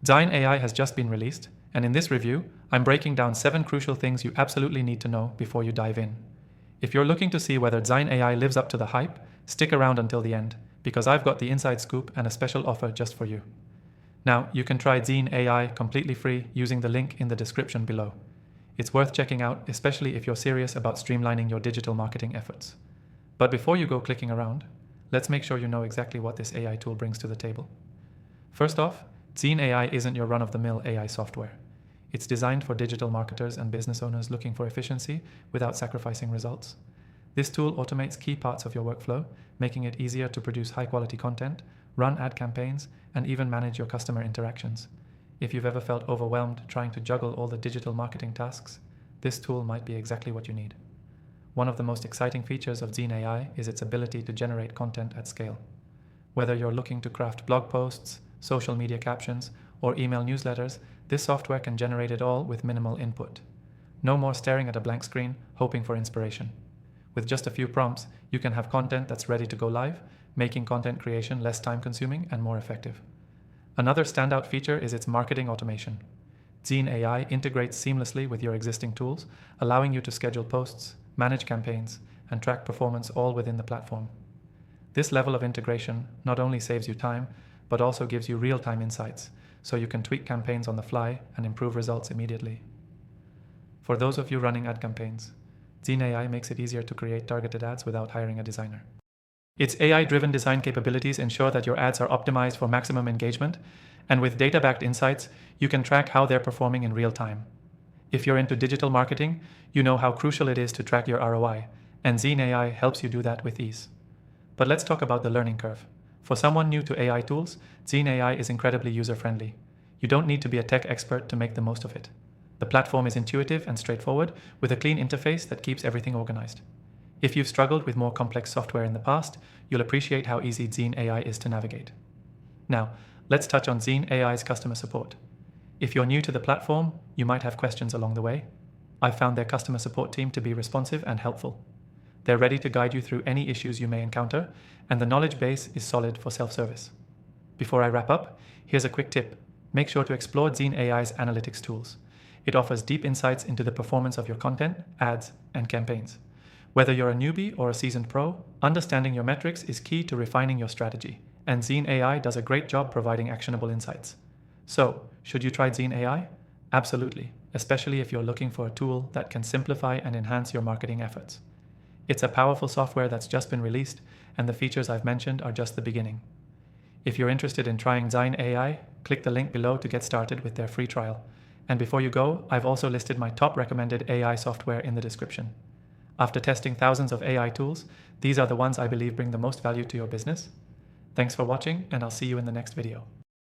Dzine AI has just been released, and in this review, I'm breaking down 7 crucial things you absolutely need to know before you dive in. If you're looking to see whether Dzine AI lives up to the hype, stick around until the end, because I've got the inside scoop and a special offer just for you. Now, you can try Dzine AI completely free using the link in the description below. It's worth checking out, especially if you're serious about streamlining your digital marketing efforts. But before you go clicking around, let's make sure you know exactly what this AI tool brings to the table. First off, Dzine AI isn't your run-of-the-mill AI software. It's designed for digital marketers and business owners looking for efficiency without sacrificing results. This tool automates key parts of your workflow, making it easier to produce high-quality content, run ad campaigns, and even manage your customer interactions. If you've ever felt overwhelmed trying to juggle all the digital marketing tasks, this tool might be exactly what you need. One of the most exciting features of Dzine AI is its ability to generate content at scale. Whether you're looking to craft blog posts, social media captions, or email newsletters, this software can generate it all with minimal input. No more staring at a blank screen, hoping for inspiration. With just a few prompts, you can have content that's ready to go live, making content creation less time-consuming and more effective. Another standout feature is its marketing automation. Dzine AI integrates seamlessly with your existing tools, allowing you to schedule posts, manage campaigns, and track performance all within the platform. This level of integration not only saves you time, but also gives you real-time insights, so you can tweak campaigns on the fly and improve results immediately. For those of you running ad campaigns, Dzine AI makes it easier to create targeted ads without hiring a designer. Its AI-driven design capabilities ensure that your ads are optimized for maximum engagement, and with data-backed insights, you can track how they're performing in real time. If you're into digital marketing, you know how crucial it is to track your ROI, and Dzine AI helps you do that with ease. But let's talk about the learning curve. For someone new to AI tools, Dzine AI is incredibly user-friendly. You don't need to be a tech expert to make the most of it. The platform is intuitive and straightforward, with a clean interface that keeps everything organized. If you've struggled with more complex software in the past, you'll appreciate how easy Dzine AI is to navigate. Now, let's touch on Dzine AI's customer support. If you're new to the platform, you might have questions along the way. I've found their customer support team to be responsive and helpful. They're ready to guide you through any issues you may encounter, and the knowledge base is solid for self-service. Before I wrap up, here's a quick tip. Make sure to explore Dzine AI's analytics tools. It offers deep insights into the performance of your content, ads, and campaigns. Whether you're a newbie or a seasoned pro, understanding your metrics is key to refining your strategy, and Dzine AI does a great job providing actionable insights. So, should you try Dzine AI? Absolutely, especially if you're looking for a tool that can simplify and enhance your marketing efforts. It's a powerful software that's just been released, and the features I've mentioned are just the beginning. If you're interested in trying Dzine AI, click the link below to get started with their free trial. And before you go, I've also listed my top recommended AI software in the description. After testing thousands of AI tools, these are the ones I believe bring the most value to your business. Thanks for watching, and I'll see you in the next video.